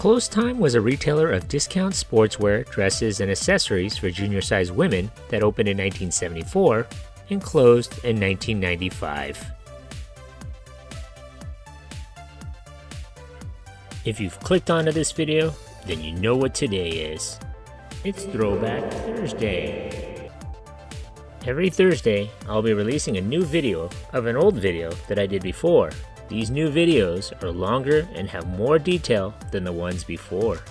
Clothestime was a retailer of discount sportswear, dresses, and accessories for junior-sized women that opened in 1974 and closed in 1995. If you've clicked onto this video, then you know what today is. It's Throwback Thursday. Every Thursday, I'll be releasing a new video of an old video that I did before. These new videos are longer and have more detail than the ones before.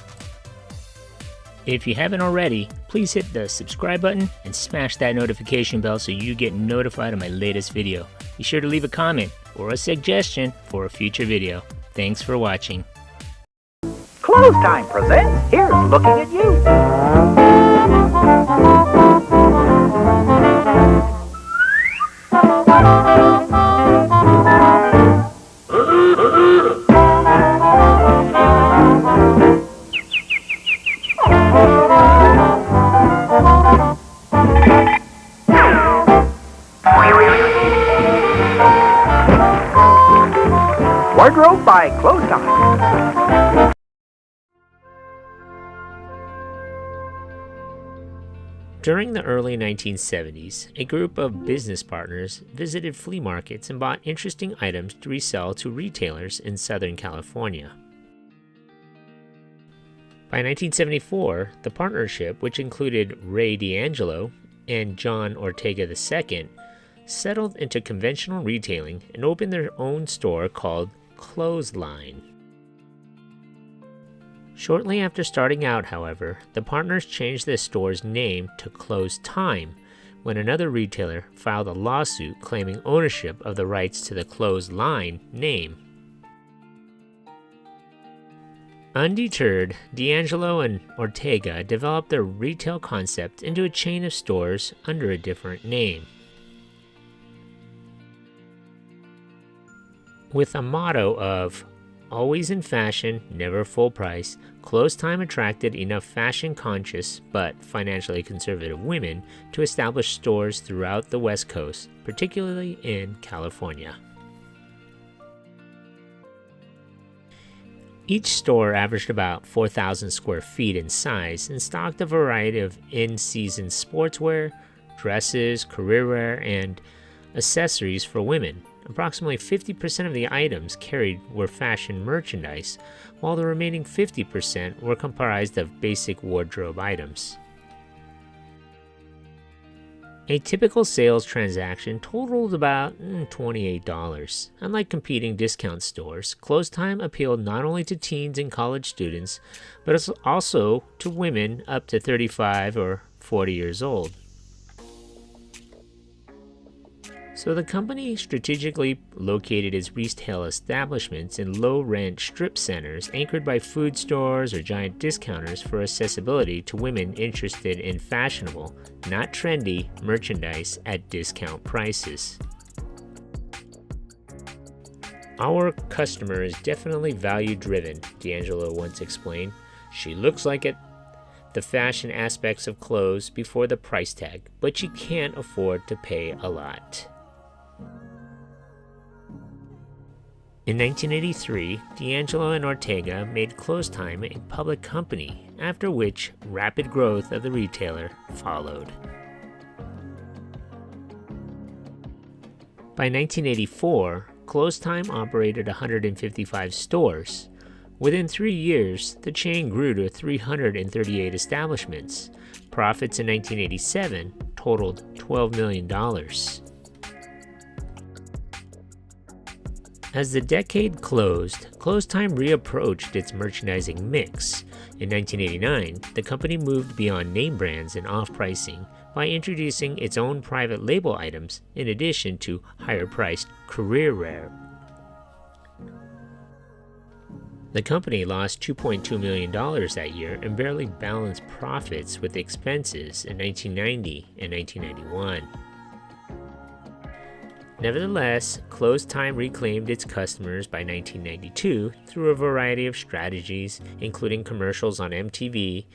If you haven't already, please hit the subscribe button and smash that notification bell so you get notified of my latest video. Be sure to leave a comment or a suggestion for a future video. Thanks for watching. Clothestime presents Here's Looking at You. Wardrobe by Clothestime. During the early 1970s, a group of business partners visited flea markets and bought interesting items to resell to retailers in Southern California. By 1974, the partnership, which included Ray D'Angelo and John Ortega II, settled into conventional retailing and opened their own store called Clothestime. Shortly after starting out, however, the partners changed the store's name to Clothestime when another retailer filed a lawsuit claiming ownership of the rights to the Clothesline name. Undeterred, D'Angelo and Ortega developed their retail concept into a chain of stores under a different name. With a motto of always in fashion, never full price, Clothestime attracted enough fashion-conscious but financially conservative women to establish stores throughout the West Coast, particularly in California. Each store averaged about 4,000 square feet in size and stocked a variety of in-season sportswear, dresses, career wear, and accessories for women. Approximately 50% of the items carried were fashion merchandise, while the remaining 50% were comprised of basic wardrobe items. A typical sales transaction totaled about $28. Unlike competing discount stores, Clothestime appealed not only to teens and college students, but also to women up to 35 or 40 years old. So the company strategically located its retail establishments in low-rent strip centers anchored by food stores or giant discounters for accessibility to women interested in fashionable, not trendy, merchandise at discount prices. Our customer is definitely value-driven, D'Angelo once explained. She looks like it. The fashion aspects of clothes before the price tag, but she can't afford to pay a lot. In 1983, D'Angelo and Ortega made Clothestime a public company, after which rapid growth of the retailer followed. By 1984, Clothestime operated 155 stores. Within 3 years, the chain grew to 338 establishments. Profits in 1987 totaled $12 million. As the decade closed, Clothestime reapproached its merchandising mix. In 1989, the company moved beyond name brands and off-pricing by introducing its own private label items in addition to higher-priced career wear. The company lost $2.2 million that year and barely balanced profits with expenses in 1990 and 1991. Nevertheless, Clothestime reclaimed its customers by 1992 through a variety of strategies, including commercials on MTV.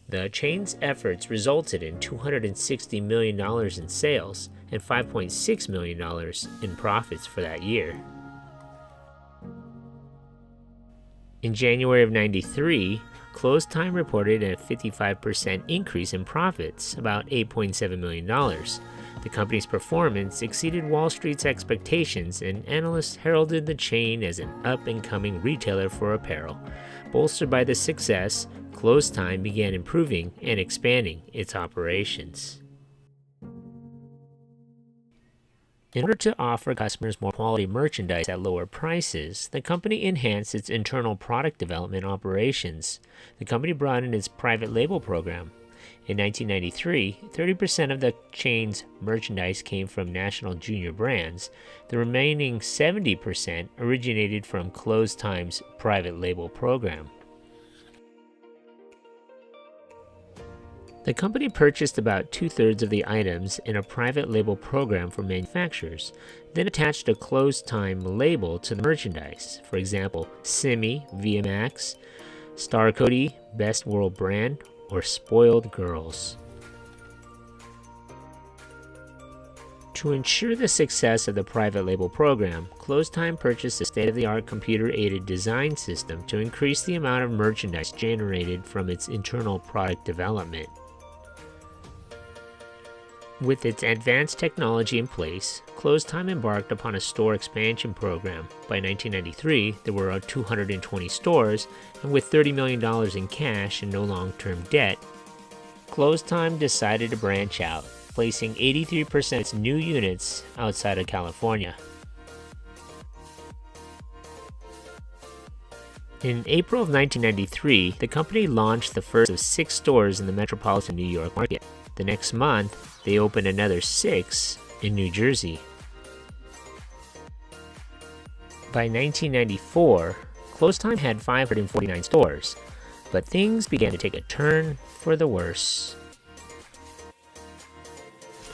The chain's efforts resulted in $260 million in sales and $5.6 million in profits for that year. In January of '93, Clothestime reported a 55% increase in profits, about $8.7 million. The company's performance exceeded Wall Street's expectations, and analysts heralded the chain as an up-and-coming retailer for apparel. Bolstered by this success, Clothestime began improving and expanding its operations. In order to offer customers more quality merchandise at lower prices, the company enhanced its internal product development operations. The company brought in its private label program. In 1993, 30% of the chain's merchandise came from national junior brands. The remaining 70% originated from Clothestime's private label program. The company purchased about 2/3 of the items in a private label program for manufacturers, then attached a Clothestime label to the merchandise. For example, Simi, VMAX, Star Cody, Best World Brand, or Spoiled Girls. To ensure the success of the private label program, Clothestime purchased a state-of-the-art computer-aided design system to increase the amount of merchandise generated from its internal product development. With its advanced technology in place, Clothestime embarked upon a store expansion program. By 1993, there were 220 stores, and with $30 million in cash and no long-term debt, Clothestime decided to branch out, placing 83% of its new units outside of California. In April of 1993, the company launched the first of 6 stores in the metropolitan New York market. The next month, they opened another 6 in New Jersey. By 1994, Clothestime had 549 stores, but things began to take a turn for the worse.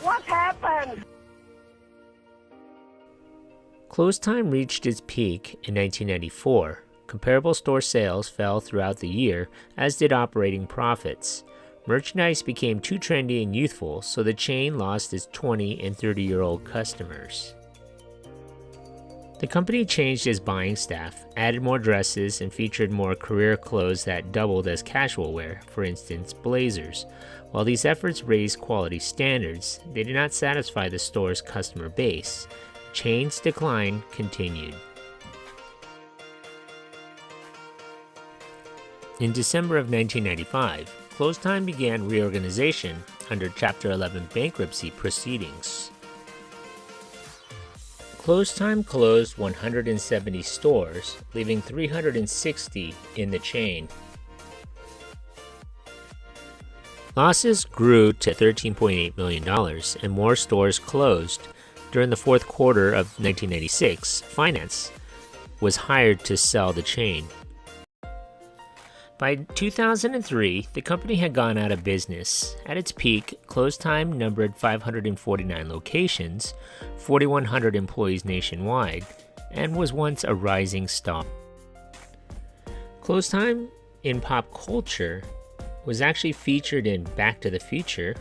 What happened? Clothestime reached its peak in 1994. Comparable store sales fell throughout the year, as did operating profits. Merchandise became too trendy and youthful, so the chain lost its 20 and 30-year-old customers. The company changed its buying staff, added more dresses, and featured more career clothes that doubled as casual wear, for instance, blazers. While these efforts raised quality standards, they did not satisfy the store's customer base. Chain's decline continued. In December of 1995, Clothestime began reorganization under Chapter 11 bankruptcy proceedings. Clothestime closed 170 stores, leaving 360 in the chain. Losses grew to $13.8 million, and more stores closed. During the fourth quarter of 1996, finance was hired to sell the chain. By 2003, the company had gone out of business. At its peak, Clothestime numbered 549 locations, 4,100 employees nationwide, and was once a rising star. Clothestime in pop culture was actually featured in Back to the Future.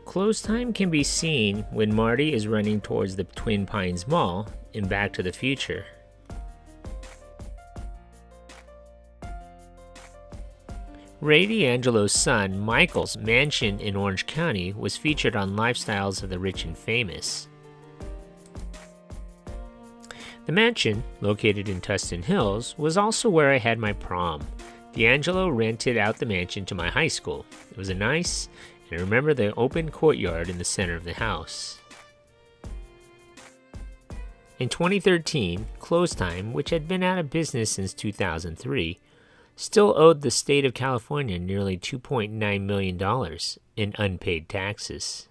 Clothestime can be seen when Marty is running towards the Twin Pines Mall in Back to the Future. Ray D'Angelo's son, Michael's mansion in Orange County was featured on Lifestyles of the Rich and Famous. The mansion, located in Tustin Hills, was also where I had my prom. D'Angelo rented out the mansion to my high school. It was nice, and I remember the open courtyard in the center of the house. In 2013, Clothestime, which had been out of business since 2003, still owed the state of California nearly $2.9 million in unpaid taxes.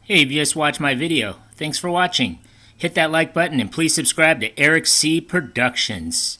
Hey, if you just watched my video, thanks for watching. Hit that like button and please subscribe to Eric C. Productions.